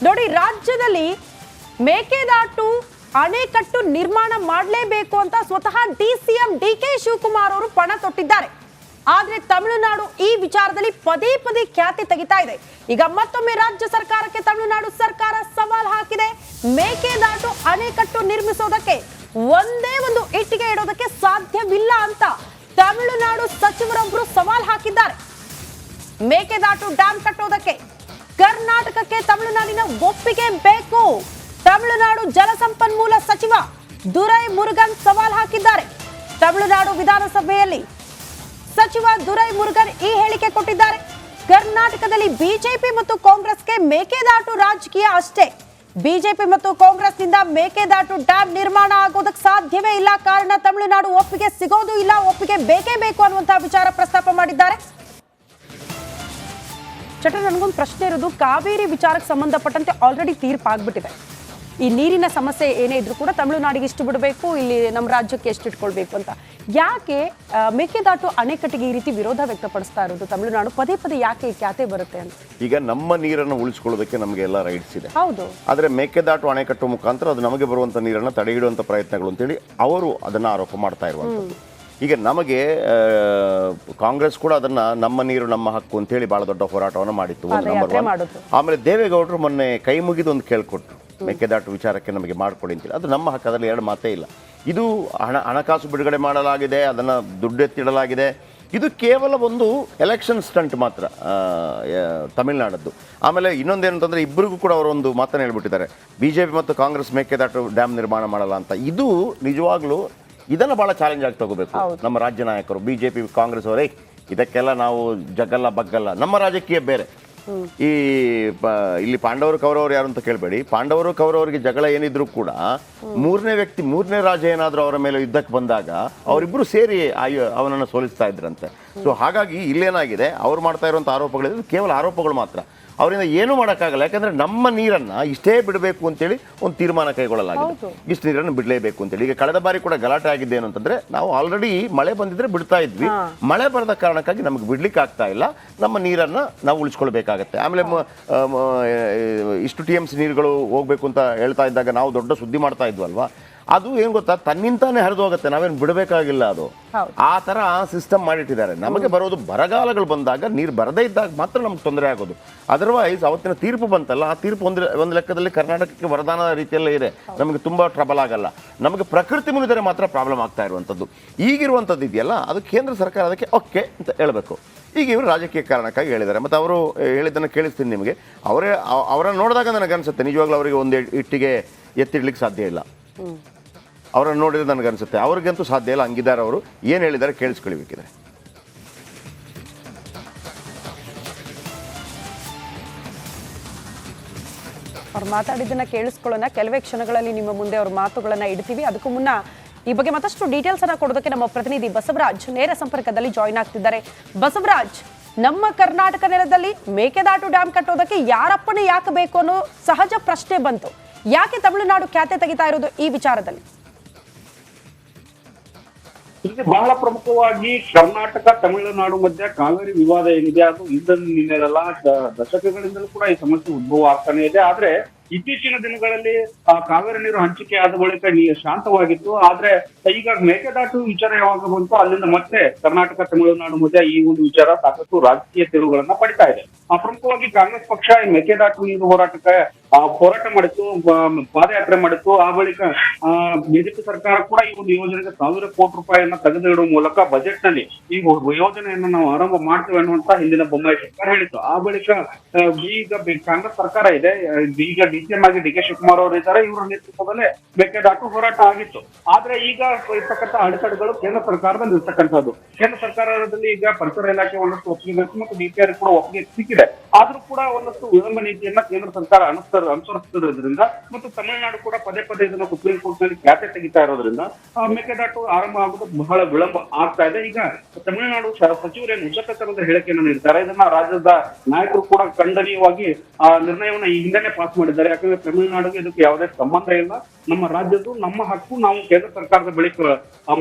ನೋಡಿ, ರಾಜ್ಯದಲ್ಲಿ ಮೇಕೆದಾಟು ಅಣೆಕಟ್ಟು ನಿರ್ಮಾಣ ಮಾಡಲೇಬೇಕು ಅಂತ ಸ್ವತಃ ಡಿಸಿಎಂ ಡಿಕೆ ಶಿವಕುಮಾರ್ ಅವರು ಪಣ ತೊಟ್ಟಿದ್ದಾರೆ. ಆದ್ರೆ ತಮಿಳುನಾಡು ಈ ವಿಚಾರದಲ್ಲಿ ಪದೇ ಪದೇ ಖ್ಯಾತಿ ತೆಗಿತಾ ಇದೆ. ಈಗ ಮತ್ತೊಮ್ಮೆ ರಾಜ್ಯ ಸರ್ಕಾರಕ್ಕೆ ತಮಿಳುನಾಡು ಸರ್ಕಾರ ಸವಾಲ್ ಹಾಕಿದೆ. ಮೇಕೆದಾಟು ಅಣೆಕಟ್ಟು ನಿರ್ಮಿಸೋದಕ್ಕೆ ಒಂದೇ ಒಂದು ಇಟ್ಟಿಗೆ ಇಡೋದಕ್ಕೆ ಸಾಧ್ಯವಿಲ್ಲ ಅಂತ ತಮಿಳುನಾಡು ಸಚಿವರೊಬ್ಬರು ಸವಾಲ್ ಹಾಕಿದ್ದಾರೆ. ಮೇಕೆದಾಟು ಡ್ಯಾಂ ಕಟ್ಟೋದಕ್ಕೆ ಕರ್ನಾಟಕಕ್ಕೆ ತಮಿಳುನಾಡಿನ ಒಪ್ಪಿಗೆ ಬೇಕು. ತಮಿಳುನಾಡು ಜಲಸಂಪನ್ಮೂಲ ಸಚಿವ ದುರೈ ಮುರುಗನ್ ಸವಾಲ್ ಹಾಕಿದ್ದಾರೆ. ತಮಿಳುನಾಡು ವಿಧಾನಸಭೆಯಲ್ಲಿ ಸಚಿವ ದುರೈ ಮುರುಗನ್ ಈ ಹೇಳಿಕೆ ಕೊಟ್ಟಿದ್ದಾರೆ. ಕರ್ನಾಟಕದಲ್ಲಿ ಬಿಜೆಪಿ ಮತ್ತು ಕಾಂಗ್ರೆಸ್ಗೆ ಮೇಕೆದಾಟು ರಾಜಕೀಯ ಅಷ್ಟೇ. ಬಿಜೆಪಿ ಮತ್ತು ಕಾಂಗ್ರೆಸ್ನಿಂದ ಮೇಕೆದಾಟು ಡ್ಯಾಂ ನಿರ್ಮಾಣ ಆಗೋದಕ್ಕೆ ಸಾಧ್ಯವೇ ಇಲ್ಲ. ಕಾರಣ ತಮಿಳುನಾಡು ಒಪ್ಪಿಗೆ ಸಿಗೋದು ಇಲ್ಲ, ಒಪ್ಪಿಗೆ ಬೇಕೇ ಬೇಕು ಅನ್ನುವಂತಹ ವಿಚಾರ ಪ್ರಸ್ತಾಪ ಮಾಡಿದ್ದಾರೆ. ಚಟ, ನನಗೊಂದು ಪ್ರಶ್ನೆ ಇರೋದು, ಕಾವೇರಿ ವಿಚಾರಕ್ಕೆ ಸಂಬಂಧಪಟ್ಟಂತೆ ಆಲ್ರೆಡಿ ತೀರ್ಪು ಆಗ್ಬಿಟ್ಟಿದೆ. ಈ ನೀರಿನ ಸಮಸ್ಯೆ ಏನೇ ಇದ್ರೂ ಕೂಡ ತಮಿಳುನಾಡಿಗೆ ಇಷ್ಟು ಬಿಡಬೇಕು, ಇಲ್ಲಿ ನಮ್ಮ ರಾಜ್ಯಕ್ಕೆ ಎಷ್ಟು ಇಟ್ಕೊಳ್ಬೇಕು ಅಂತ. ಯಾಕೆ ಮೇಕೆದಾಟು ಅಣೆಕಟ್ಟಿಗೆ ಈ ರೀತಿ ವಿರೋಧ ವ್ಯಕ್ತಪಡಿಸ್ತಾ ಇರೋದು ತಮಿಳುನಾಡು? ಪದೇ ಪದೇ ಯಾಕೆ ಖ್ಯಾತೆ ಬರುತ್ತೆ ಅಂತ? ಈಗ ನಮ್ಮ ನೀರನ್ನು ಉಳಿಸ್ಕೊಳ್ಳೋದಕ್ಕೆ ನಮಗೆ ಎಲ್ಲ ರೈಟ್ಸ್ ಇದೆ. ಹೌದು. ಆದರೆ ಮೇಕೆದಾಟು ಅಣೆಕಟ್ಟು ಮುಖಾಂತರ ಅದು ನಮಗೆ ಬರುವಂಥ ನೀರನ್ನು ತಡೆಹಿಡುವಂಥ ಪ್ರಯತ್ನಗಳು ಅಂತೇಳಿ ಅವರು ಅದನ್ನು ಆರೋಪ ಮಾಡ್ತಾ ಇರುವಂಥದ್ದು. ಈಗ ನಮಗೆ ಕಾಂಗ್ರೆಸ್ ಕೂಡ ಅದನ್ನ ನಮ್ಮ ನೀರು ನಮ್ಮ ಹಕ್ಕು ಅಂತ ಹೇಳಿ ಬಹಳ ದೊಡ್ಡ ಹೋರಾಟವನ್ನು ಮಾಡಿತ್ತು, ಒಂದು ನಂಬರ್ 1. ಆಮೇಲೆ ದೇವೇಗೌಡರು ಮೊನ್ನೆ ಕೈ ಮುಗಿದು ಒಂದು ಕೇಳ್ಕೊಟ್ರು, ಮೇಕೆದಾಟು ವಿಚಾರಕ್ಕೆ ನಮಗೆ ಮಾಡಿಕೊಡಿ ಅಂತೇಳಿ. ಅದು ನಮ್ಮ ಹಕ್ಕು, ಅದರಲ್ಲಿ ಎರಡು ಮಾತೇ ಇಲ್ಲ. ಇದು ಹಣಕಾಸು ಬಿಡುಗಡೆ ಮಾಡಲಾಗಿದೆ, ಅದನ್ನು ದುಡ್ಡೆತ್ತಿಡಲಾಗಿದೆ. ಇದು ಕೇವಲ ಒಂದು ಎಲೆಕ್ಷನ್ ಸ್ಟಂಟ್ ಮಾತ್ರ ತಮಿಳುನಾಡದ್ದು. ಆಮೇಲೆ ಇನ್ನೊಂದೇನಂತಂದರೆ, ಇಬ್ಬರಿಗೂ ಕೂಡ ಅವರೊಂದು ಮಾತನ್ನು ಹೇಳ್ಬಿಟ್ಟಿದ್ದಾರೆ, BJP ಮತ್ತು ಕಾಂಗ್ರೆಸ್ ಮೇಕೆದಾಟು ಡ್ಯಾಮ್ ನಿರ್ಮಾಣ ಮಾಡಲ್ಲ ಅಂತ. ಇದು ನಿಜವಾಗ್ಲೂ ಇದನ್ನು ಭಾಳ ಚಾಲೆಂಜ್ ಆಗಿ ತಗೋಬೇಕು ನಮ್ಮ ರಾಜ್ಯ ನಾಯಕರು. BJP ಕಾಂಗ್ರೆಸ್ ಅವರೇ ಇದಕ್ಕೆಲ್ಲ ನಾವು ಜಗ್ಗಲ್ಲ ಬಗ್ಗಲ್ಲ, ನಮ್ಮ ರಾಜಕೀಯ ಬೇರೆ. ಇಲ್ಲಿ ಪಾಂಡವರು ಕೌರವರು ಯಾರು ಅಂತ ಕೇಳಬೇಡಿ. ಪಾಂಡವರು ಕೌರವರಿಗೆ ಜಗಳ ಏನಿದ್ರು ಕೂಡ ಮೂರನೇ ರಾಜ ಏನಾದರೂ ಅವರ ಮೇಲೆ ಯುದ್ಧಕ್ಕೆ ಬಂದಾಗ ಅವರಿಬ್ಬರು ಸೇರಿ ಅವನನ್ನು ಸೋಲಿಸ್ತಾ ಇದ್ರಂತೆ. ಸೊ ಹಾಗಾಗಿ ಇಲ್ಲೇನಾಗಿದೆ, ಅವ್ರು ಮಾಡ್ತಾ ಇರುವಂಥ ಆರೋಪಗಳಿದ್ರೆ ಕೇವಲ ಆರೋಪಗಳು ಮಾತ್ರ, ಅವರಿಂದ ಏನೂ ಮಾಡೋಕ್ಕಾಗಲ್ಲ. ಯಾಕಂದರೆ ನಮ್ಮ ನೀರನ್ನು ಇಷ್ಟೇ ಬಿಡಬೇಕು ಅಂತೇಳಿ ಒಂದು ತೀರ್ಮಾನ ಕೈಗೊಳ್ಳಲಾಗಿದೆ, ಇಷ್ಟು ನೀರನ್ನು ಬಿಡಲೇಬೇಕು ಅಂತೇಳಿ. ಈಗ ಕಳೆದ ಬಾರಿ ಕೂಡ ಗಲಾಟೆ ಆಗಿದ್ದೆ ಏನು ಅಂತಂದರೆ, ನಾವು ಆಲ್ರೆಡಿ ಮಳೆ ಬಂದಿದ್ರೆ ಬಿಡ್ತಾ ಇದ್ವಿ, ಮಳೆ ಬರದ ಕಾರಣಕ್ಕಾಗಿ ನಮಗೆ ಬಿಡ್ಲಿಕ್ಕೆ ಆಗ್ತಾ ಇಲ್ಲ, ನಮ್ಮ ನೀರನ್ನು ನಾವು ಉಳಿಸ್ಕೊಳ್ಬೇಕಾಗತ್ತೆ. ಆಮೇಲೆ ಇಷ್ಟು TMC ನೀರುಗಳು ಹೋಗಬೇಕು ಅಂತ ಹೇಳ್ತಾ ಇದ್ದಾಗ ನಾವು ದೊಡ್ಡ ಸುದ್ದಿ ಮಾಡ್ತಾ ಇದ್ವಲ್ವಾ, ಅದು ಏನು ಗೊತ್ತಾ, ತನ್ನಿಂತಾನೆ ಹರಿದು ಹೋಗುತ್ತೆ, ನಾವೇನು ಬಿಡಬೇಕಾಗಿಲ್ಲ. ಅದು ಆ ಥರ ಸಿಸ್ಟಮ್ ಮಾಡಿಟ್ಟಿದ್ದಾರೆ. ನಮಗೆ ಬರೋದು ಬರಗಾಲಗಳು ಬಂದಾಗ, ನೀರು ಬರದೇ ಇದ್ದಾಗ ಮಾತ್ರ ನಮ್ಗೆ ತೊಂದರೆ ಆಗೋದು. ಅದರ್ವೈಸ್ ಅವತ್ತಿನ ತೀರ್ಪು ಬಂತಲ್ಲ, ಆ ತೀರ್ಪು ಒಂದು ಲೆಕ್ಕದಲ್ಲಿ ಕರ್ನಾಟಕಕ್ಕೆ ವರದಾನ ರೀತಿಯಲ್ಲೇ ಇದೆ, ನಮಗೆ ತುಂಬ ಟ್ರಬಲ್ ಆಗಲ್ಲ. ನಮಗೆ ಪ್ರಕೃತಿ ಮುನಿದರೆ ಮಾತ್ರ ಪ್ರಾಬ್ಲಮ್ ಆಗ್ತಾ ಇರುವಂಥದ್ದು. ಈಗಿರುವಂಥದ್ದು ಇದೆಯಲ್ಲ, ಅದು ಕೇಂದ್ರ ಸರ್ಕಾರ ಅದಕ್ಕೆ ಓಕೆ ಅಂತ ಹೇಳಬೇಕು. ಈಗ ಇವರು ರಾಜಕೀಯ ಕಾರಣಕ್ಕಾಗಿ ಹೇಳಿದ್ದಾರೆ. ಮತ್ತು ಅವರು ಹೇಳಿದ್ದನ್ನು ಕೇಳಿಸ್ತೀನಿ ನಿಮಗೆ. ಅವರನ್ನು ನೋಡಿದಾಗ ನನಗನ್ಸುತ್ತೆ ನಿಜವಾಗ್ಲೂ ಅವರಿಗೆ ಒಂದು ಇಟ್ಟಿಗೆ ಎತ್ತಿಡ್ಲಿಕ್ಕೆ ಸಾಧ್ಯ ಇಲ್ಲ. ಅವರನ್ನು ನೋಡಿದ್ರೆ ನನಗನ್ಸುತ್ತೆ ಅವ್ರಿಗಂತೂ ಸಾಧ್ಯ ಇಲ್ಲ. ಹಂಗಿದ್ದಾರೆ ಅವರು. ಏನು ಹೇಳಿದ್ದಾರೆ ಕೇಳಿಸ್ಕೊಳ್ಬೇಕಿದೆ. ಅವ್ರು ಮಾತಾಡಿದ್ದನ್ನ ಕೇಳಿಸ್ಕೊಳ್ಳೋಣ. ಕೆಲವೇ ಕ್ಷಣಗಳಲ್ಲಿ ನಿಮ್ಮ ಮುಂದೆ ಅವ್ರ ಮಾತುಗಳನ್ನ ಇಡ್ತೀವಿ. ಅದಕ್ಕೂ ಮುನ್ನ ಈ ಬಗ್ಗೆ ಮತ್ತಷ್ಟು ಡೀಟೇಲ್ಸ್ ಅನ್ನ ಕೊಡೋದಕ್ಕೆ ನಮ್ಮ ಪ್ರತಿನಿಧಿ ಬಸವರಾಜ್ ನೇರ ಸಂಪರ್ಕದಲ್ಲಿ ಜಾಯಿನ್ ಆಗ್ತಿದ್ದಾರೆ. ಬಸವರಾಜ್, ನಮ್ಮ ಕರ್ನಾಟಕ ನೆಲದಲ್ಲಿ ಮೇಕೆದಾಟು ಡ್ಯಾಮ್ ಕಟ್ಟೋದಕ್ಕೆ ಯಾರಪ್ಪನೇ ಯಾಕೆ ಬೇಕು ಅನ್ನೋ ಸಹಜ ಪ್ರಶ್ನೆ ಬಂತು. ಯಾಕೆ ತಮಿಳುನಾಡು ಖ್ಯಾತೆ ತೆಗಿತಾ ಇರೋದು ಈ ವಿಚಾರದಲ್ಲಿ? ಬಹಳ ಪ್ರಮುಖವಾಗಿ ಕರ್ನಾಟಕ ತಮಿಳುನಾಡು ಮಧ್ಯೆ ಕಾವೇರಿ ವಿವಾದ ಏನಿದೆ, ಅದು ನಿನ್ನೆಲ್ಲ ದಶಕಗಳಿಂದಲೂ ಕೂಡ ಈ ಸಮಸ್ಯೆ ಉದ್ಭವ ಆಗ್ತಾನೆ ಇದೆ. ಆದ್ರೆ ಇತ್ತೀಚಿನ ದಿನಗಳಲ್ಲಿ ಕಾವೇರಿ ನೀರು ಹಂಚಿಕೆ ಆದ ಬಳಿಕ ಶಾಂತವಾಗಿತ್ತು. ಆದ್ರೆ ಈಗ ಮೇಕೆದಾಟು ವಿಚಾರ ಯಾವಾಗ ಬಂತು, ಅಲ್ಲಿಂದ ಮತ್ತೆ ಕರ್ನಾಟಕ ತಮಿಳುನಾಡು ಮಧ್ಯೆ ಈ ಒಂದು ವಿಚಾರ ಸಾಕಷ್ಟು ರಾಜಕೀಯ ತಿರುವುಗಳನ್ನ ಪಡಿತಾ ಇದೆ. ಪ್ರಮುಖವಾಗಿ ಕಾಂಗ್ರೆಸ್ ಪಕ್ಷ ಮೇಕೆದಾಟು ನೀರು ಹೋರಾಟಕ್ಕೆ ಹೋರಾಟ ಮಾಡಿತ್ತು, ಪಾದಯಾತ್ರೆ ಮಾಡಿತ್ತು. ಆ ಬಳಿಕ ಬಿಜೆಪಿ ಸರ್ಕಾರ ಕೂಡ ಈ ಒಂದು ಯೋಜನೆಗೆ 1000 ಕೋಟಿ ರೂಪಾಯಿಯನ್ನ ತೆಗೆದಿಡುವ ಮೂಲಕ ಬಜೆಟ್ ನಲ್ಲಿ ಈ ಯೋಜನೆಯನ್ನು ನಾವು ಆರಂಭ ಮಾಡ್ತೇವೆ ಅನ್ನುವಂತ ಹಿಂದಿನ ಬೊಮ್ಮಾಯಿ ಸರ್ಕಾರ ಹೇಳಿತ್ತು. ಆ ಬಳಿಕ ಈಗ ಕಾಂಗ್ರೆಸ್ ಸರ್ಕಾರ ಇದೆ, ಈಗ DCM ಆಗಿ DK ಶಿವಕುಮಾರ್ ಅವರು ಇದ್ದಾರೆ, ಇವರ ನೇತೃತ್ವದಲ್ಲೇ ಮೇಕೆದಾಟು ಹೋರಾಟ ಆಗಿತ್ತು. ಆದ್ರೆ ಈಗ ಇರ್ತಕ್ಕಂಥ ಅಡೆತಡೆಗಳು ಕೇಂದ್ರ ಸರ್ಕಾರದಲ್ಲಿ ಇರ್ತಕ್ಕಂಥದ್ದು. ಕೇಂದ್ರ ಸರ್ಕಾರದಲ್ಲಿ ಈಗ ಪರಿಸರ ಇಲಾಖೆ ಒಂದಷ್ಟು ಒಪ್ಪಿಗೆ ಮತ್ತು DPR ಕೂಡ ಒಪ್ಪಿಗೆ ಸಿಕ್ಕಿದೆ. ಆದ್ರೂ ಕೂಡ ಒಂದಷ್ಟು ವಿಳಂಬ ನೀತಿಯನ್ನ ಕೇಂದ್ರ ಸರ್ಕಾರ ಅನುಸರಿಸುತ್ತಿರೋದ್ರಿಂದ ಮತ್ತು ತಮಿಳುನಾಡು ಕೂಡ ಪದೇ ಪದೇ ಇದನ್ನು ಸುಪ್ರೀಂ ಕೋರ್ಟ್ ನಲ್ಲಿ ಖ್ಯಾತೆ ತೆಗಿತಾ ಇರೋದ್ರಿಂದ ಮೇಕೆದಾಟು ಆರಂಭ ಆಗೋದು ಬಹಳ ವಿಳಂಬ ಆಗ್ತಾ ಇದೆ. ಈಗ ತಮಿಳುನಾಡು ಸಚಿವರೇನು ಉದ್ದಟತನದ ಹೇಳಿಕೆಯನ್ನು ನೀಡಿದ್ದಾರೆ. ಇದನ್ನ ರಾಜ್ಯದ ನಾಯಕರು ಕೂಡ ಖಂಡನೀಯವಾಗಿ ನಿರ್ಣಯವನ್ನ ಈ ಹಿಂದೆನೆ ಪಾಸ್ ಮಾಡಿದ್ದಾರೆ. ಯಾಕಂದ್ರೆ ತಮಿಳುನಾಡಿಗೆ ಇದಕ್ಕೆ ಯಾವುದೇ ಸಂಬಂಧ ಇಲ್ಲ. ನಮ್ಮ ರಾಜ್ಯದ್ದು ನಮ್ಮ ಹಕ್ಕು. ನಾವು ಕೇಂದ್ರ ಸರ್ಕಾರದ ಬಳಿಕ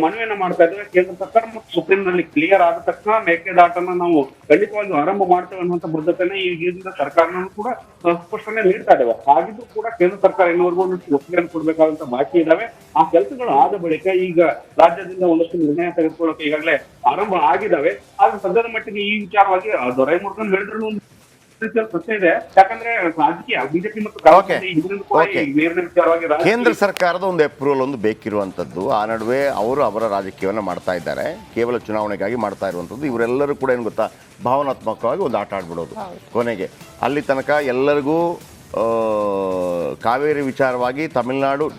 ಮನವಿಯನ್ನ ಮಾಡ್ತಾ ಇದ್ದೇವೆ. ಕೇಂದ್ರ ಸರ್ಕಾರ ಮತ್ತು ಸುಪ್ರೀಂ ನಲ್ಲಿ ಕ್ಲಿಯರ್ ಆದ ತಕ್ಷಣ ಮೇಕೆದಾಟನ್ನ ನಾವು ಖಂಡಿತವಾಗಿ ಆರಂಭ ಮಾಡ್ತೇವೆ ಅನ್ನುವಂತ ಬದ್ಧತೆನ ಈಗಿನ ಸರ್ಕಾರನೂ ಕೂಡ ಸ್ಪಷ್ಟನೆ ನೀಡ್ತಾ ಇದ್ದೇವೆ. ಹಾಗಿದ್ದು ಕೂಡ ಕೇಂದ್ರ ಸರ್ಕಾರ ಇನ್ನೂವರೆಗೂ ಒಪ್ಪಿಗೆಯನ್ನು ಕೊಡ್ಬೇಕಾದಂತ ಬಾಕಿ ಇದಾವೆ. ಆ ಕೆಲಸಗಳು ಆದ ಬಳಿಕ ಈಗ ರಾಜ್ಯದಿಂದ ಒಂದಷ್ಟು ನಿರ್ಣಯ ತೆಗೆದುಕೊಳ್ಳೋಕೆ ಈಗಾಗಲೇ ಆರಂಭ ಆಗಿದ್ದಾವೆ. ಆದ್ರೆ ಸದ್ಯದ ಮಟ್ಟಿಗೆ ಈ ವಿಚಾರವಾಗಿ ದೊರೈಮುರುಗನ್ ಹೇಳಿದ್ರು ಸತ್ಯ ಇದೆ. ಯಾಕಂದ್ರೆ ರಾಜಕೀಯ ಬಿಜೆಪಿ ಮತ್ತು ಕೇಂದ್ರ ಸರ್ಕಾರದ ಒಂದು ಅಪ್ರೂವಲ್ ಒಂದು ಬೇಕಿರುವಂತದ್ದು. ಆ ನಡುವೆ ಅವರು ಅವರ ರಾಜಕೀಯವನ್ನ ಮಾಡ್ತಾ ಇದ್ದಾರೆ, ಕೇವಲ ಚುನಾವಣೆಗಾಗಿ ಮಾಡ್ತಾ ಇರುವಂತದ್ದು. ಇವರೆಲ್ಲರೂ ಕೂಡ ಏನು ಗೊತ್ತಾ, ಭಾವನಾತ್ಮಕವಾಗಿ ಒಂದು ಆಟ ಆಡ್ಬಿಡೋದು. ಕೊನೆಗೆ ಅಲ್ಲಿ ತನಕ ಎಲ್ಲರಿಗೂ ಕಾವೇರಿ ವಿಚಾರವಾಗಿ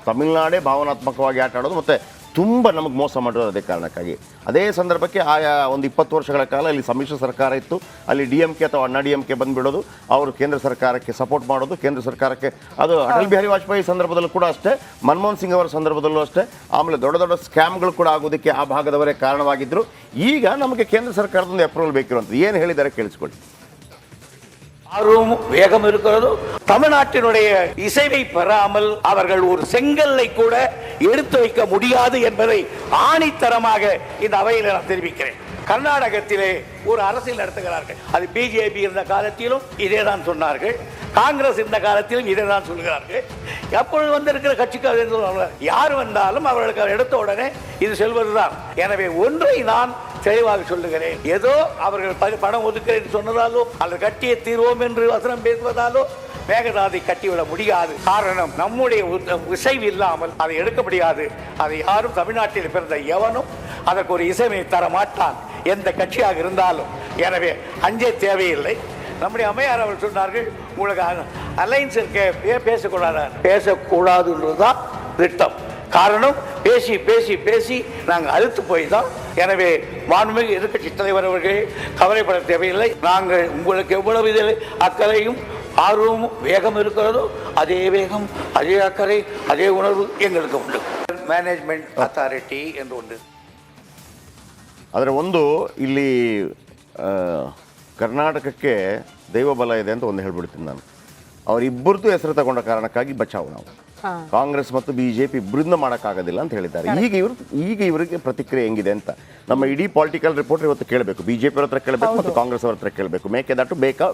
ತಮಿಳ್ನಾಡೇ ಭಾವನಾತ್ಮಕವಾಗಿ ಆಟ ಆಡೋದು, ಮತ್ತೆ ತುಂಬ ನಮಗೆ ಮೋಸ ಮಾಡೋದು ಅದೇ ಕಾರಣಕ್ಕಾಗಿ. ಅದೇ ಸಂದರ್ಭಕ್ಕೆ ಆಯಾ ಒಂದು 20 ವರ್ಷಗಳ ಕಾಲ ಇಲ್ಲಿ ಸಮ್ಮಿಶ್ರ ಸರ್ಕಾರ ಇತ್ತು. ಅಲ್ಲಿ DMK ಅಥವಾ ಅಣ್ಣಾ DMK ಬಂದುಬಿಡೋದು, ಅವರು ಕೇಂದ್ರ ಸರ್ಕಾರಕ್ಕೆ ಸಪೋರ್ಟ್ ಮಾಡೋದು. ಕೇಂದ್ರ ಸರ್ಕಾರಕ್ಕೆ ಅದು ಅಟಲ್ ಬಿಹಾರಿ ವಾಜಪೇಯಿ ಸಂದರ್ಭದಲ್ಲೂ ಕೂಡ ಅಷ್ಟೇ, ಮನಮೋಹನ್ ಸಿಂಗ್ ಅವರ ಸಂದರ್ಭದಲ್ಲೂ ಅಷ್ಟೇ. ಆಮೇಲೆ ದೊಡ್ಡ ದೊಡ್ಡ ಸ್ಕ್ಯಾಮ್ಗಳು ಕೂಡ ಆಗೋದಕ್ಕೆ ಆ ಭಾಗದವರೇ ಕಾರಣವಾಗಿದ್ದರು. ಈಗ ನಮಗೆ ಕೇಂದ್ರ ಸರ್ಕಾರದೊಂದು ಅಪ್ರೂವಲ್ ಬೇಕಿರುವಂಥದ್ದು. ಏನು ಹೇಳಿದ್ದಾರೆ ಕೇಳಿಸ್ಕೊಳ್ಳಿ. ஆர்வம் வேகம் இருக்கிறது. தமிழ்நாட்டினுடைய இசைவை பெறாமல் அவர்கள் ஒரு செங்கல்லை கூட எடுத்து வைக்க முடியாது என்பதை ஆணித்தரமாக இந்த அவையில் நான் தெரிவிக்கிறேன். கர்நாடகத்திலே ஒரு அரசியல் நடத்துகிறார்கள். அது பிஜேபி இருந்த காலத்திலும் இதே தான் சொன்னார்கள், காங்கிரஸ் இருந்த காலத்திலும் இதை தான் சொல்கிறார்கள். எப்பொழுது வந்திருக்கிற கட்சிக்கு யார் வந்தாலும் அவர்களுக்கு எடுத்த உடனே இது செல்வதுதான். எனவே ஒன்றை நான் தெளிவாக சொல்லுகிறேன், ஏதோ அவர்கள் பணம் ஒதுக்கிறேன் சொன்னதாலோ அல்லது கட்டிய தீர்வோம் என்று வசனம் பேசுவதாலோ மேகதாதை கட்டிவிட முடியாது. காரணம், நம்முடைய இசைவு இல்லாமல் அதை எடுக்க முடியாது. அதை யாரும் தமிழ்நாட்டில் பிறந்த எவனும் அதற்கு ஒரு இசைவை தர மாட்டான், எந்த கட்சியாக இருந்தாலும். எனவே அஞ்சே தேவையில்லை. நம்முடைய அம்மையார் அவர்கள் சொன்னார்கள், உங்களுக்கு அலைன்ஸ் பேசக்கூடாதுன்றதுதான் திட்டம். காரணம், பேசி பேசி பேசி நாங்கள் அழுத்து போய் தான். எனவே மாண்புமிகு எதிர்க்கட்சி தலைவர் அவர்கள் கவலைப்பட தேவையில்லை. நாங்கள் உங்களுக்கு எவ்வளவு இதில் அக்கறையும் ஆர்வமும் வேகம் இருக்கிறதோ அதே வேகம், அதே அக்கறை, அதே உணர்வு எங்களுக்கு உண்டு. மேனேஜ்மெண்ட் ಅಥಾರಿಟಿ ಎಂದು ಉಂಟು. ಆದರೆ ಒಂದು ಇಲ್ಲಿ ಕರ್ನಾಟಕಕ್ಕೆ ದೈವಬಲ ಇದೆ ಅಂತ ಒಂದು ಹೇಳ್ಬಿಡ್ತೀನಿ ನಾನು. ಅವರಿಬ್ಬರದ್ದು ಹೆಸರು ತಗೊಂಡ ಕಾರಣಕ್ಕಾಗಿ ಬಚಾವ್ ನಾವು. ಕಾಂಗ್ರೆಸ್ ಮತ್ತು BJP ಇಬ್ಬರಿಂದ ಮಾಡೋಕ್ಕಾಗೋದಿಲ್ಲ ಅಂತ ಹೇಳಿದ್ದಾರೆ. ಈಗ ಇವರಿಗೆ ಪ್ರತಿಕ್ರಿಯೆ ಹೆಂಗಿದೆ ಅಂತ ನಮ್ಮ ಇಡೀ ಪೊಲಿಟಿಕಲ್ ರಿಪೋರ್ಟರ್ ಇವತ್ತು ಕೇಳಬೇಕು. BJP ಅವ್ರ ಹತ್ರ ಕೇಳಬೇಕು ಮತ್ತು ಕಾಂಗ್ರೆಸ್ ಅವ್ರ ಹತ್ರ ಕೇಳಬೇಕು. ಮೇಕೆದಾಟು ಬೇಕಾ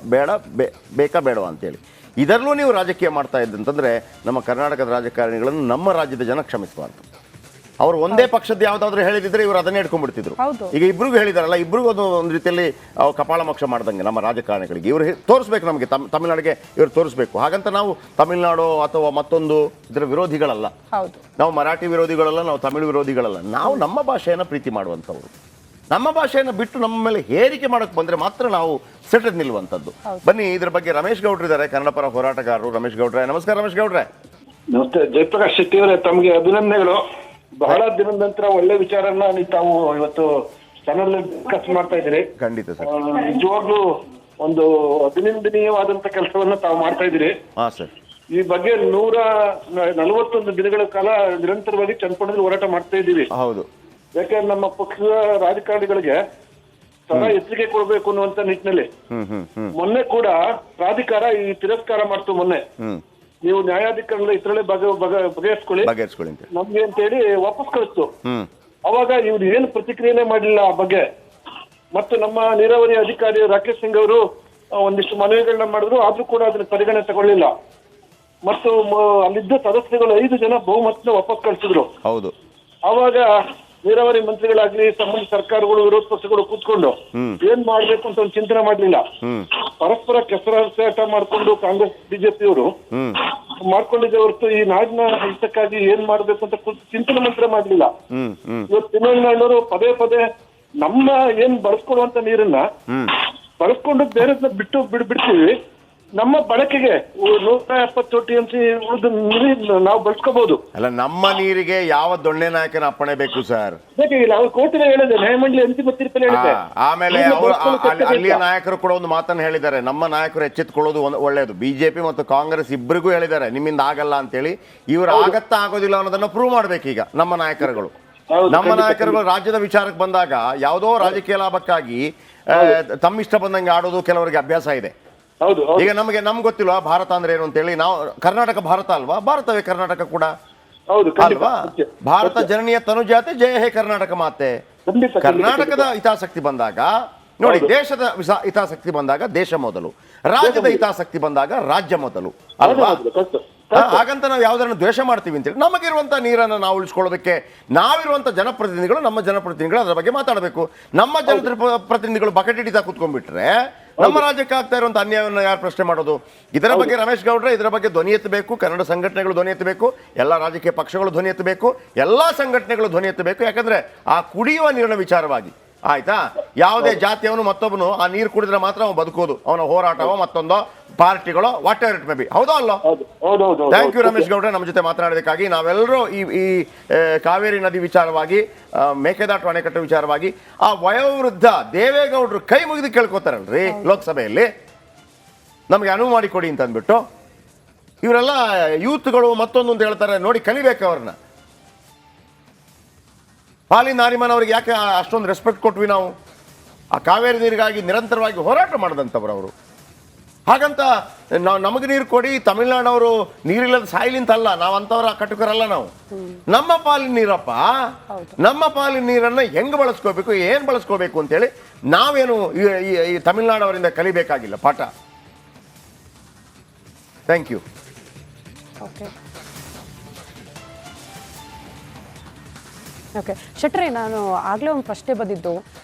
ಬೇಡವಾ ಅಂತೇಳಿ. ಇದರಲ್ಲೂ ನೀವು ರಾಜಕೀಯ ಮಾಡ್ತಾ ಇದ್ದಂತಂದರೆ ನಮ್ಮ ಕರ್ನಾಟಕದ ರಾಜಕಾರಣಿಗಳನ್ನು ನಮ್ಮ ರಾಜ್ಯದ ಜನ ಕ್ಷಮಿಸಬಾರ್ದು. ಅವರು ಒಂದೇ ಪಕ್ಷದ ಯಾವುದಾದ್ರೂ ಹೇಳಿದ್ರೆ ಇವರು ಅದನ್ನೇ ಇಟ್ಕೊಂಡ್ಬಿಡ್ತಿದ್ರು. ಈಗ ಇಬ್ರಿಗೂ ಹೇಳಿದಾರಲ್ಲ, ಇಬ್ರಿಗೂ ಒಂದು ರೀತಿಯಲ್ಲಿ ಕಪಾಳ ಮೋಕ್ಷ ಮಾಡ್ದಂಗೆ ನಮ್ಮ ರಾಜಕಾರಣಿಗಳಿಗೆ. ಇವರು ತೋರಿಸ್ಬೇಕು, ನಮಗೆ ತಮಿಳ್ನಾಡಿಗೆ ಇವರು ತೋರಿಸ್ಬೇಕು. ಹಾಗಂತ ನಾವು ತಮಿಳ್ನಾಡು ಅಥವಾ ಮತ್ತೊಂದು ಇದರ ವಿರೋಧಿಗಳಲ್ಲ, ನಾವು ಮರಾಠಿ ವಿರೋಧಿಗಳಲ್ಲ, ನಾವು ತಮಿಳು ವಿರೋಧಿಗಳಲ್ಲ. ನಾವು ನಮ್ಮ ಭಾಷೆಯನ್ನು ಪ್ರೀತಿ ಮಾಡುವಂಥವ್ರು. ನಮ್ಮ ಭಾಷೆಯನ್ನು ಬಿಟ್ಟು ನಮ್ಮ ಮೇಲೆ ಹೇರಿಕೆ ಮಾಡೋಕ್ಕೆ ಬಂದರೆ ಮಾತ್ರ ನಾವು ಸೆಟೆದು ನಿಲ್ಲುವಂಥದ್ದು. ಬನ್ನಿ, ಇದ್ರ ಬಗ್ಗೆ ರಮೇಶ್ ಗೌಡ್ರು ಇದ್ದಾರೆ, ಕನ್ನಡ ಪರ ಹೋರಾಟಗಾರರು. ರಮೇಶ್ ಗೌಡ್ರೆ ನಮಸ್ಕಾರ. ರಮೇಶ್ ಗೌಡ್ರೆ ನಮಸ್ತೆ. ಜಯಪ್ರಕಾಶ್ ಶೆಟ್ಟಿ ಅವರೇ, ತಮಗೆ ಅಭಿನಂದನೆಗಳು. ಬಹಳ ದಿನದ ನಂತರ ಒಳ್ಳೆ ವಿಚಾರನ ತಾವು ಇವತ್ತು ಚಾನಲ್ ಡಿಸ್ಕಸ್ ಮಾಡ್ತಾ ಇದ್ದೀರಿ. ಖಂಡಿತ ಸರ್, ನಿಜವಾಗ್ಲೂ ಒಂದು ಅಭಿನಂದನೀಯವಾದಂತ ಕೆಲಸವನ್ನ ತಾವು ಮಾಡ್ತಾ ಇದ್ದೀರಿ. ಈ ಬಗ್ಗೆ 141 ದಿನಗಳ ಕಾಲ ನಿರಂತರವಾಗಿ ಚನ್ನಪಟ್ಟಣದಲ್ಲಿ ಹೋರಾಟ ಮಾಡ್ತಾ ಇದ್ದೀವಿ. ಹೌದು, ಯಾಕಂದ್ರೆ ನಮ್ಮ ಪಕ್ಷದ ರಾಜಕಾರಣಿಗಳಿಗೆ ಸ್ಥಳ ಎಚ್ಚರಿಕೆ ಕೊಡಬೇಕು ಅನ್ನುವಂತ ನಿಟ್ಟಿನಲ್ಲಿ ಮೊನ್ನೆ ಕೂಡ ಪ್ರಾಧಿಕಾರ ಈ ತಿರಸ್ಕಾರ ಮಾಡ್ತು. ಮೊನ್ನೆ ನೀವು ನ್ಯಾಯಾಧಿಕರಣದ ಇತರಳೆ ಬಗೆಹರಿಸ್ಕೊಳ್ಳಿ ನಮ್ಗೆ ಅಂತ ಹೇಳಿ ವಾಪಸ್ ಕಳಿಸ್ತು. ಅವಾಗ ಇವ್ರು ಏನು ಪ್ರತಿಕ್ರಿಯೆನೇ ಮಾಡಲಿಲ್ಲ ಆ ಬಗ್ಗೆ. ಮತ್ತು ನಮ್ಮ ನೀರಾವರಿ ಅಧಿಕಾರಿ ರಾಕೇಶ್ ಸಿಂಗ್ ಅವರು ಒಂದಿಷ್ಟು ಮನವಿಗಳನ್ನ ಮಾಡಿದ್ರು, ಆದ್ರೂ ಕೂಡ ಅದನ್ನ ಪರಿಗಣನೆ ತಗೊಳ್ಳಿಲ್ಲ. ಮತ್ತು ಅಲ್ಲಿದ್ದ ಸದಸ್ಯರುಗಳು 5 ಜನ ಬಹುಮತನ ವಾಪಸ್ ಕಳಿಸಿದ್ರು. ಹೌದು. ಅವಾಗ ನೀರಾವರಿ ಮಂತ್ರಿಗಳಾಗ್ಲಿ, ಸಂಬಂಧಿತ ಸರ್ಕಾರಗಳು, ವಿರೋಧ ಪಕ್ಷಗಳು ಕೂತ್ಕೊಂಡು ಏನ್ ಮಾಡ್ಬೇಕು ಅಂತ ಒಂದು ಚಿಂತನೆ ಮಾಡ್ಲಿಲ್ಲ. ಪರಸ್ಪರ ಕೆಸರಾಟ ಮಾಡ್ಕೊಂಡು ಕಾಂಗ್ರೆಸ್ BJP ಅವರು ಮಾಡ್ಕೊಂಡಿದ್ದೆ ಹೊರತು ಈ ನಾಡಿನ ಹಿತಕ್ಕಾಗಿ ಏನ್ ಮಾಡ್ಬೇಕು ಅಂತ ಚಿಂತನೆ ಮಾತ್ರ ಮಾಡ್ಲಿಲ್ಲ. ಇವತ್ತು ತಮಿಳುನಾಡವರು ಪದೇ ಪದೇ ನಮ್ಮ ಏನ್ ಬಳಸ್ಕೊಡುವಂತ ನೀರನ್ನ ಬಳಸ್ಕೊಂಡು ಬೇರೆ ಬಿಡ್ತೀವಿ. ನಮ್ಮ ಬಳಕೆಗೆ 170 TMC ಉಳಿದ ನೀರು ನಾವು ಬಳಸ್ಕೋಬಹುದು. ಅಲ್ಲ, ನಮ್ಮ ನೀರಿಗೆ ಯಾವ ದೊಣ್ಣೆ ನಾಯಕನ ಅಪ್ಪಣೆ ಬೇಕು ಸರ್? ಬೇಕಾಗಿಲ್ಲ. ಅವ್ರು ಕೋರ್ಟಿನ ಹೇಳಿದೆ, ನ್ಯಾಯಮಂಡಳಿ ಅಂತಿಮ ತೀರ್ಪಲ್ಲಿ ಹೇಳಿದೆ. ಆಮೇಲೆ ಅಲ್ಲಿಯ ನಾಯಕರು ಕೂಡ ಒಂದು ಮಾತನ್ನು ಹೇಳಿದ್ದಾರೆ, ನಮ್ಮ ನಾಯಕರು ಎಚ್ಚೆತ್ಕೊಳ್ಳೋದು ಒಳ್ಳೆಯದು. BJP ಮತ್ತು ಕಾಂಗ್ರೆಸ್ ಇಬ್ಬರಿಗೂ ಹೇಳಿದ್ದಾರೆ ನಿಮ್ಮಿಂದ ಆಗಲ್ಲ ಅಂತೇಳಿ. ಇವರು ಆಗತ್ತಾ ಆಗೋದಿಲ್ಲ ಅನ್ನೋದನ್ನ ಪ್ರೂವ್ ಮಾಡ್ಬೇಕೀಗ ನಮ್ಮ ನಾಯಕರುಗಳು. ನಮ್ಮ ನಾಯಕರುಗಳು ರಾಜ್ಯದ ವಿಚಾರಕ್ಕೆ ಬಂದಾಗ ಯಾವುದೋ ರಾಜಕೀಯ ಲಾಭಕ್ಕಾಗಿ ತಮ್ಮಿಷ್ಟ ಬಂದಂಗೆ ಆಡೋದು ಕೆಲವರಿಗೆ ಅಭ್ಯಾಸ ಇದೆ. ಈಗ ನಮ್ಗೆ ಗೊತ್ತಿಲ್ವಾ ಭಾರತ ಅಂದ್ರೆ ಏನು ಅಂತೇಳಿ? ನಾವು ಕರ್ನಾಟಕ ಭಾರತ ಅಲ್ವಾ? ಭಾರತವೇ ಕರ್ನಾಟಕ ಕೂಡ. ಹೌದು, ಖಂಡಿತ. ಅಲ್ವಾ? ಸತ್ಯ. ಭಾರತ ಸತ್ಯ. ಜನನೀಯ ತನುಜಾತೆ ಜಯ ಹೇ ಕರ್ನಾಟಕ ಮಾತೆ. ಖಂಡಿತ, ಖಂಡಿತ, ಕರ್ನಾಟಕದ ಖಂಡಿತ. ಹಿತಾಸಕ್ತಿ ಬಂದಾಗ ನೋಡಿ, ಹೌದು. ದೇಶದ ಹಿತಾಸಕ್ತಿ ಬಂದಾಗ ದೇಶ ಮೊದಲು, ರಾಜ್ಯದ ಹಿತಾಸಕ್ತಿ ಬಂದಾಗ ರಾಜ್ಯ ಮೊದಲು ಅಲ್ವಾ? ಹೌದು, ಕಷ್ಟ. ಹಾಗಂತ ನಾವು ಯಾವ್ದಾರನ್ನು ದ್ವೇಷ ಮಾಡ್ತೀವಿ ಅಂತೇಳಿ ನಮಗಿರುವಂತ ನೀರನ್ನು ನಾವು ಉಳಿಸ್ಕೊಳ್ಳೋದಕ್ಕೆ ನಾವಿರುವಂತ ಜನಪ್ರತಿನಿಧಿಗಳು, ನಮ್ಮ ಜನಪ್ರತಿನಿಧಿಗಳು ಅದರ ಬಗ್ಗೆ ಮಾತಾಡಬೇಕು. ನಮ್ಮ ಜನಪ್ರತಿನಿಧಿಗಳು ಬಕೆಟ್ ಹಿಡಿತಾ ಕೂತ್ಕೊಂಡ್ಬಿಟ್ರೆ ನಮ್ಮ ರಾಜ್ಯಕ್ಕೆ ಆಗ್ತಾ ಇರುವಂತ ಅನ್ಯಾಯವನ್ನು ಯಾರು ಪ್ರಶ್ನೆ ಮಾಡೋದು? ಇದರ ಬಗ್ಗೆ ರಮೇಶ್ ಗೌಡ್ರೆ ಇದರ ಬಗ್ಗೆ ಧ್ವನಿ ಎತ್ತಬೇಕು. ಕನ್ನಡ ಸಂಘಟನೆಗಳು ಧ್ವನಿ ಎತ್ತಬೇಕು, ಎಲ್ಲ ರಾಜಕೀಯ ಪಕ್ಷಗಳು ಧ್ವನಿ ಎತ್ತಬೇಕು, ಎಲ್ಲ ಸಂಘಟನೆಗಳು ಧ್ವನಿ ಎತ್ತಬೇಕು. ಯಾಕಂದ್ರೆ ಆ ಕುಡಿಯುವ ನೀರಿನ ವಿಚಾರವಾಗಿ ಆಯ್ತಾ, ಯಾವುದೇ ಜಾತಿಯವನು ಮತ್ತೊಬ್ಬನು ಆ ನೀರು ಕುಡಿದ್ರೆ ಮಾತ್ರ ಅವನು ಬದುಕೋದು, ಅವನ ಹೋರಾಟವೋ ಮತ್ತೊಂದೋ ಪಾರ್ಟಿಗಳೋ whatever it may be. ಹೌದಾ ಅಲ್ಲ? ಥ್ಯಾಂಕ್ ಯು ರಮೇಶ್ ಗೌಡ್ರೆ, ನಮ್ಮ ಜೊತೆ ಮಾತನಾಡೋದಕ್ಕಾಗಿ. ನಾವೆಲ್ಲರೂ ಈ ಕಾವೇರಿ ನದಿ ವಿಚಾರವಾಗಿ, ಮೇಕೆದಾಟು ಅಣೆಕಟ್ಟು ವಿಚಾರವಾಗಿ ಆ ವಯೋವೃದ್ಧ ದೇವೇಗೌಡರು ಕೈ ಮುಗಿದು ಕೇಳ್ಕೊತಾರಲ್ರಿ ಲೋಕಸಭೆಯಲ್ಲಿ, ನಮಗೆ ಅನುವು ಮಾಡಿಕೊಡಿ ಅಂತ ಅಂದ್ಬಿಟ್ಟು. ಇವರೆಲ್ಲ ಯೂತ್ಗಳು ಮತ್ತೊಂದು ಹೇಳ್ತಾರೆ ನೋಡಿ, ಕಲಿಬೇಕು ಅವ್ರನ್ನ. ಪಾಲಿ ನಾರಿಮನ್ ಅವ್ರಿಗೆ ಯಾಕೆ ಅಷ್ಟೊಂದು ರೆಸ್ಪೆಕ್ಟ್ ಕೊಟ್ವಿ ನಾವು? ಆ ಕಾವೇರಿ ನೀರಿಗಾಗಿ ನಿರಂತರವಾಗಿ ಹೋರಾಟ ಮಾಡಿದಂಥವ್ರು ಅವರು. ಹಾಗಂತ ನಾವು ನಮಗೆ ನೀರು ಕೊಡಿ, ತಮಿಳ್ನಾಡವರು ನೀರಿಲ್ಲದ ಸಾಯಿಲಿಂತಲ್ಲ, ನಾವು ಅಂಥವ್ರ ಕಟುಕರಲ್ಲ ನಾವು. ನಮ್ಮ ಪಾಲಿನ ನೀರಪ್ಪ, ನಮ್ಮ ಪಾಲಿನ ನೀರನ್ನು ಹೆಂಗೆ ಬಳಸ್ಕೋಬೇಕು, ಏನು ಬಳಸ್ಕೋಬೇಕು ಅಂತೇಳಿ ನಾವೇನು ಈ ತಮಿಳ್ನಾಡವರಿಂದ ಕಲಿಬೇಕಾಗಿಲ್ಲ ಪಾಠ. Thank you. ಓಕೆ ಶೆಟ್ರೆ, ನಾನು ಆಗಲೇ ಒಂದು ಪ್ರಶ್ನೆ ಬಂದಿದ್ದು,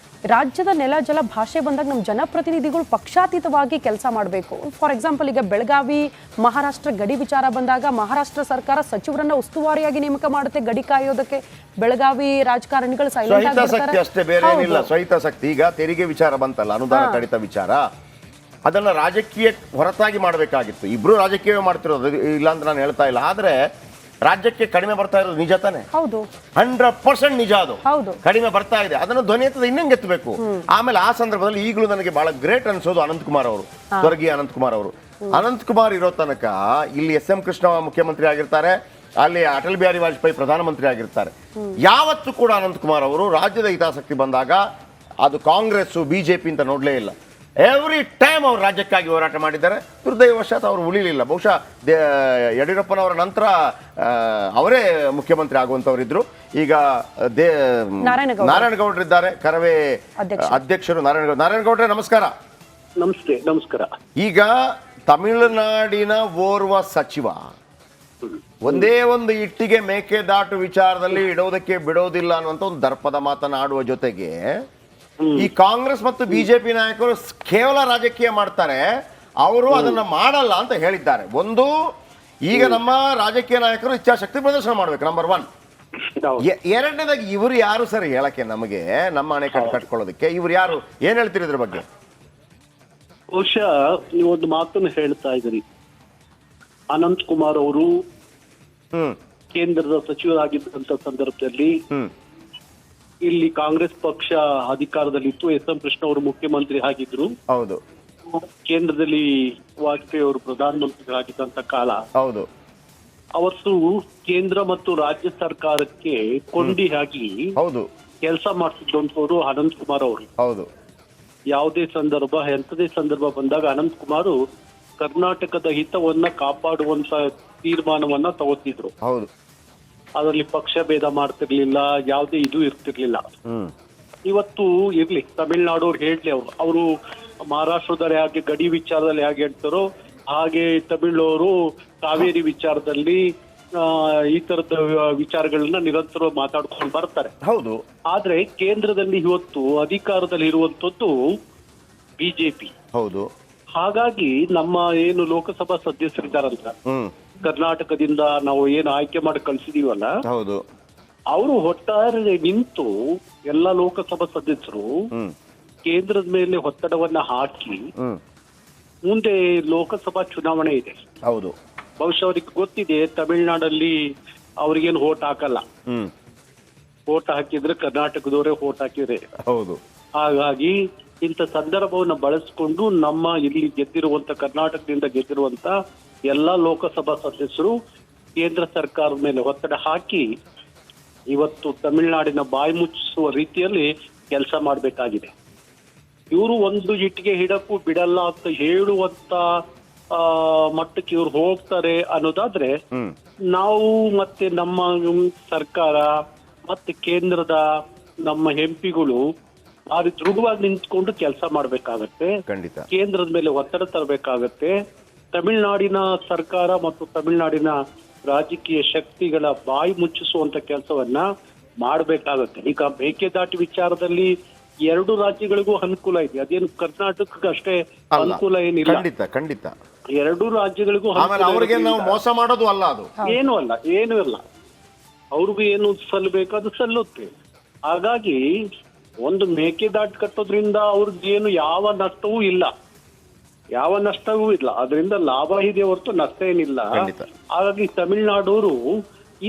ರಾಜ್ಯದ ನೆಲ ಜಲ ಭಾಷೆ ಬಂದಾಗ ನಮ್ಮ ಜನಪ್ರತಿನಿಧಿಗಳು ಪಕ್ಷಾತೀತವಾಗಿ ಕೆಲಸ ಮಾಡಬೇಕು. ಫಾರ್ ಎಕ್ಸಾಂಪಲ್, ಈಗ ಬೆಳಗಾವಿ ಮಹಾರಾಷ್ಟ್ರ ಗಡಿ ವಿಚಾರ ಬಂದಾಗ ಮಹಾರಾಷ್ಟ್ರ ಸರ್ಕಾರ ಸಚಿವರನ್ನ ಉಸ್ತುವಾರಿಯಾಗಿ ನೇಮಕ ಮಾಡುತ್ತೆ ಗಡಿ ಕಾಯೋದಕ್ಕೆ. ಬೆಳಗಾವಿ ರಾಜಕಾರಣಿಗಳು ಸ್ವಹಿತಾಸಕ್ತಿ ಅಷ್ಟೇ, ಬೇರೆ ಏನಿಲ್ಲ. ಸ್ವಹಿತಾಸಕ್ತಿ. ಈಗ ತೆರಿಗೆ ವಿಚಾರ ಬಂತಲ್ಲ, ಅನುದಾನ ಕಡಿತ ವಿಚಾರ, ಅದನ್ನ ರಾಜಕೀಯ ಹೊರತಾಗಿ ಮಾಡಬೇಕಾಗಿತ್ತು. ಇಬ್ರು ರಾಜಕೀಯ ಮಾಡ್ತಿರೋದು ಇಲ್ಲ ಅಂತ ನಾನು ಹೇಳ್ತಾ ಇಲ್ಲ. ಆದ್ರೆ ರಾಜ್ಯಕ್ಕೆ ಕಡಿಮೆ ಬರ್ತಾ ಇರೋದು ನಿಜ ತಾನೆ? ಹೌದು, 100% ನಿಜ. ಅದು ಹೌದು, ಕಡಿಮೆ ಬರ್ತಾ ಇದೆ. ಅದನ್ನು ಧ್ವನಿ ಎತ್ತದ ಇನ್ನಂಗೆ ಎತ್ತಬೇಕು. ಆಮೇಲೆ ಆ ಸಂದರ್ಭದಲ್ಲಿ ಈಗಲೂ ನನಗೆ ಬಹಳ ಗ್ರೇಟ್ ಅನ್ಸೋದು ಅನಂತಕುಮಾರ್ ಅವರು, ಸ್ವರ್ಗೀಯ ಅನಂತಕುಮಾರ್ ಅವರು. ಅನಂತಕುಮಾರ್ ಇರೋ ತನಕ ಇಲ್ಲಿ SM ಕೃಷ್ಣ ಮುಖ್ಯಮಂತ್ರಿ ಆಗಿರ್ತಾರೆ, ಅಲ್ಲಿ ಅಟಲ್ ಬಿಹಾರಿ ವಾಜಪೇಯಿ ಪ್ರಧಾನಮಂತ್ರಿ ಆಗಿರ್ತಾರೆ. ಯಾವತ್ತೂ ಕೂಡ ಅನಂತಕುಮಾರ್ ಅವರು ರಾಜ್ಯದ ಹಿತಾಸಕ್ತಿ ಬಂದಾಗ ಅದು ಕಾಂಗ್ರೆಸ್ BJP ಅಂತ ನೋಡ್ಲೇ ಇಲ್ಲ. ಎವ್ರಿ ಟೈಮ್ ಅವರು ರಾಜ್ಯಕ್ಕಾಗಿ ಹೋರಾಟ ಮಾಡಿದ್ದಾರೆ. ದುರ್ದೈವಶಾತ್ ಅವರು ಉಳಿಲಿಲ್ಲ. ಬಹುಶಃ ಯಡಿಯೂರಪ್ಪನವರ ನಂತರ ಅವರೇ ಮುಖ್ಯಮಂತ್ರಿ ಆಗುವಂತವರಿದ್ರು. ಈಗ ನಾರಾಯಣಗೌಡರಿದ್ದಾರೆ, ಕರವೇ ಅಧ್ಯಕ್ಷರು. ನಾರಾಯಣಗೌಡ್ರೆ ನಮಸ್ಕಾರ. ನಮಸ್ತೆ. ನಮಸ್ಕಾರ. ಈಗ ತಮಿಳುನಾಡಿನ ಓರ್ವ ಸಚಿವ ಒಂದೇ ಒಂದು ಇಟ್ಟಿಗೆ ಮೇಕೆದಾಟು ವಿಚಾರದಲ್ಲಿ ಇಡೋದಕ್ಕೆ ಬಿಡೋದಿಲ್ಲ ಅನ್ನುವಂಥ ಒಂದು ದರ್ಪದ ಮಾತನಾಡುವ ಜೊತೆಗೆ ಈ ಕಾಂಗ್ರೆಸ್ ಮತ್ತು BJP ನಾಯಕರು ಕೇವಲ ರಾಜಕೀಯ ಮಾಡ್ತಾರೆ, ಅವರು ಅದನ್ನ ಮಾಡಲ್ಲ ಅಂತ ಹೇಳಿದ್ದಾರೆ. ಒಂದು, ಈಗ ನಮ್ಮ ರಾಜಕೀಯ ನಾಯಕರು ಇಚ್ಛಾಶಕ್ತಿ ಪ್ರದರ್ಶನ ಮಾಡ್ಬೇಕು, ನಂಬರ್ 1. ಎರಡನೇದಾಗಿ ಇವರು ಯಾರು ಸರ್ ಹೇಳಕ್ಕೆ ನಮಗೆ, ನಮ್ಮ ಅಣೆಕಟ್ಟು ಕಟ್ಕೊಳ್ಳೋದಕ್ಕೆ ಇವ್ರು ಯಾರು? ಏನ್ ಹೇಳ್ತೀರಿ ಇದ್ರ ಬಗ್ಗೆ? ಬಹುಶಃ ನೀವೊಂದು ಮಾತನ್ನು ಹೇಳ್ತಾ ಇದ್ದೀರಿ. ಅನಂತ್ ಕುಮಾರ್ ಅವರು ಕೇಂದ್ರದ ಸಚಿವರಾಗಿದ್ದಂತ ಸಂದರ್ಭದಲ್ಲಿ ಇಲ್ಲಿ ಕಾಂಗ್ರೆಸ್ ಪಕ್ಷ ಅಧಿಕಾರದಲ್ಲಿತ್ತು. SM ಕೃಷ್ಣ ಅವರು ಮುಖ್ಯಮಂತ್ರಿ ಆಗಿದ್ರು. ಹೌದು. ಕೇಂದ್ರದಲ್ಲಿ ವಾಜಪೇಯಿ ಅವರು ಪ್ರಧಾನಮಂತ್ರಿಗಳಾಗಿದ್ದಂತ ಕಾಲ. ಹೌದು. ಅವತ್ತು ಕೇಂದ್ರ ಮತ್ತು ರಾಜ್ಯ ಸರ್ಕಾರಕ್ಕೆ ಕೊಂಡಿ ಆಗಿ ಹೌದು ಕೆಲಸ ಮಾಡ್ತಿದ್ದಂತವರು ಅನಂತ್ ಕುಮಾರ್ ಅವರು. ಹೌದು. ಯಾವುದೇ ಸಂದರ್ಭ, ಎಂಥದೇ ಸಂದರ್ಭ ಬಂದಾಗ ಅನಂತ್ ಕುಮಾರ್ ಕರ್ನಾಟಕದ ಹಿತವನ್ನ ಕಾಪಾಡುವಂತ ತೀರ್ಮಾನವನ್ನ ತಗೋತಿದ್ರು. ಹೌದು. ಅದರಲ್ಲಿ ಪಕ್ಷ ಭೇದ ಮಾಡ್ತಿರ್ಲಿಲ್ಲ, ಯಾವುದೇ ಇದು ಇರ್ತಿರ್ಲಿಲ್ಲ. ಇವತ್ತು ಇರ್ಲಿ, ತಮಿಳ್ನಾಡು ಹೇಳ್ಲಿ, ಅವರು ಮಹಾರಾಷ್ಟ್ರದಲ್ಲಿ ಹಾಗೆ ಗಡಿ ವಿಚಾರದಲ್ಲಿ ಹೇಗೆ ಹೇಳ್ತಾರೋ ಹಾಗೆ ತಮಿಳವರು ಕಾವೇರಿ ವಿಚಾರದಲ್ಲಿ ಈ ತರದ ವಿಚಾರಗಳನ್ನ ನಿರಂತರ ಮಾತಾಡ್ಕೊಂಡು ಬರ್ತಾರೆ. ಹೌದು. ಆದ್ರೆ ಕೇಂದ್ರದಲ್ಲಿ ಇವತ್ತು ಅಧಿಕಾರದಲ್ಲಿ ಇರುವಂತದ್ದು BJP. ಹೌದು. ಹಾಗಾಗಿ ನಮ್ಮ ಏನು ಲೋಕಸಭಾ ಸದಸ್ಯರಿದ್ದಾರಂತ ಕರ್ನಾಟಕದಿಂದ ನಾವು ಏನು ಆಯ್ಕೆ ಮಾಡಿ ಕಳ್ಸಿದೀವಲ್ಲ, ಹೌದು, ಅವರು ಒಟ್ಟಾರೆ ನಿಂತು ಎಲ್ಲ ಲೋಕಸಭಾ ಸದಸ್ಯರು ಕೇಂದ್ರದ ಮೇಲೆ ಒತ್ತಡವನ್ನ ಹಾಕಿ ಮುಂದೆ ಲೋಕಸಭಾ ಚುನಾವಣೆ ಇದೆ. ಹೌದು. ಬಹುಶಃ ಅವ್ರಿಗೆ ಗೊತ್ತಿದೆ ತಮಿಳ್ನಾಡಲ್ಲಿ ಅವ್ರಿಗೇನು ವೋಟ್ ಹಾಕಲ್ಲ. ವೋಟ್ ಹಾಕಿದ್ರೆ ಕರ್ನಾಟಕದವರೇ ವೋಟ್ ಹಾಕಿದ್ರೆ. ಹೌದು. ಹಾಗಾಗಿ ಇಂಥ ಸಂದರ್ಭವನ್ನ ಬಳಸಿಕೊಂಡು ನಮ್ಮ ಇಲ್ಲಿ ಗೆದ್ದಿರುವಂತ, ಕರ್ನಾಟಕದಿಂದ ಗೆದ್ದಿರುವಂತ ಎಲ್ಲ ಲೋಕಸಭಾ ಸದಸ್ಯರು ಕೇಂದ್ರ ಸರ್ಕಾರದ ಮೇಲೆ ಒತ್ತಡ ಹಾಕಿ ಇವತ್ತು ತಮಿಳುನಾಡಿನ ಬಾಯಿ ಮುಚ್ಚಿಸುವ ರೀತಿಯಲ್ಲಿ ಕೆಲಸ ಮಾಡಬೇಕಾಗಿದೆ. ಇವರು ಒಂದು ಇಟ್ಟಿಗೆ ಹಿಡಕ್ಕೂ ಬಿಡಲ್ಲ ಅಂತ ಹೇಳುವಂತ ಮಟ್ಟಕ್ಕೆ ಇವ್ರು ಹೋಗ್ತಾರೆ ಅನ್ನೋದಾದ್ರೆ ನಾವು ಮತ್ತೆ ನಮ್ಮ ಸರ್ಕಾರ ಮತ್ತೆ ಕೇಂದ್ರದ ನಮ್ಮ ಎಂಪಿಗಳು ಭಾರಿ ದೃಢವಾಗಿ ನಿಂತ್ಕೊಂಡು ಕೆಲಸ ಮಾಡ್ಬೇಕಾಗತ್ತೆ. ಖಂಡಿತ. ಕೇಂದ್ರದ ಮೇಲೆ ಒತ್ತಡ ತರಬೇಕಾಗತ್ತೆ. ತಮಿಳುನಾಡಿನ ಸರ್ಕಾರ ಮತ್ತು ತಮಿಳುನಾಡಿನ ರಾಜಕೀಯ ಶಕ್ತಿಗಳ ಬಾಯಿ ಮುಚ್ಚಿಸುವಂತ ಕೆಲಸವನ್ನ ಮಾಡ್ಬೇಕಾಗತ್ತೆ. ಈಗ ಮೇಕೆದಾಟು ವಿಚಾರದಲ್ಲಿ 2 ರಾಜ್ಯಗಳಿಗೂ ಅನುಕೂಲ ಇದೆ, ಅದೇನು ಕರ್ನಾಟಕಕ್ಕೆ ಅಷ್ಟೇ ಅನುಕೂಲ ಏನಿಲ್ಲ. ಖಂಡಿತ ಖಂಡಿತ. 2 ರಾಜ್ಯಗಳಿಗೂ ಆಮೇಲೆ ಅವ್ರಿಗೆ ನಾವು ಮೋಸ ಮಾಡೋದು ಅಲ್ಲ, ಅದು ಏನೂ ಇಲ್ಲ. ಅವ್ರಿಗೂ ಏನು ಸಲ್ಲಬೇಕು ಅದು ಸಲ್ಲುತ್ತೆ. ಹಾಗಾಗಿ ಒಂದು ಮೇಕೆದಾಟು ಕಟ್ಟೋದ್ರಿಂದ ಅವ್ರಿಗೆ ಏನು ಯಾವ ನಷ್ಟವೂ ಇಲ್ಲ, ಅದರಿಂದ ಲಾಭ ಇದೆ ಹೊರತು ನಷ್ಟ ಏನಿಲ್ಲ. ಖಂಡಿತ. ಹಾಗಾಗಿ ತಮಿಳುನಾಡವರು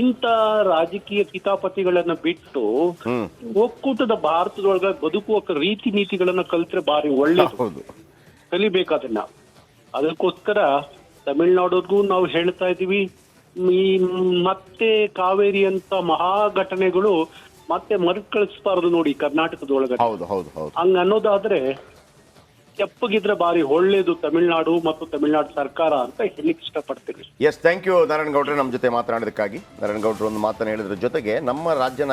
ಇಂಥ ರಾಜಕೀಯ ಕಿತಾಪತಿಗಳನ್ನ ಬಿಟ್ಟು ಒಕ್ಕೂಟದ ಭಾರತದೊಳಗ ಬದುಕುವ ರೀತಿ ನೀತಿಗಳನ್ನ ಕಲ್ತ್ರೆ ಬಾರಿ ಒಳ್ಳೆಯದು, ಕಲಿಬೇಕದನ್ನ. ಅದಕ್ಕೋಸ್ಕರ ತಮಿಳುನಾಡಿಗೂ ನಾವು ಹೇಳ್ತಾ ಇದೀವಿ, ಈ ಮತ್ತೆ ಕಾವೇರಿ ಅಂತ ಮಹಾ ಘಟನೆಗಳು ಮತ್ತೆ ಮರುಕಳಿಸಬಾರದು ನೋಡಿ ಕರ್ನಾಟಕದೊಳಗಡೆ. ಹಂಗ ಅನ್ನೋದಾದ್ರೆ ತೆಪ್ಪಗಿದ್ರೆ ಬಾರಿ ಒಳ್ಳೇದು ತಮಿಳುನಾಡು ಮತ್ತು ತಮಿಳುನಾಡು ಸರ್ಕಾರ ಅಂತ ಹೇಳಿಕ್ ಇಷ್ಟಪಡ್ತೀನಿ. ಎಸ್, ಥ್ಯಾಂಕ್ ಯು ನಾರಾಯಣಗೌಡ್ರೆ ನಮ್ಮ ಜೊತೆ ಮಾತನಾಡೋದಕ್ಕಾಗಿ. ನಾರಾಯಣಗೌಡ್ರು ಒಂದು ಮಾತನ್ನು ಹೇಳಿದ್ರ ಜೊತೆಗೆ ನಮ್ಮ ರಾಜ್ಯ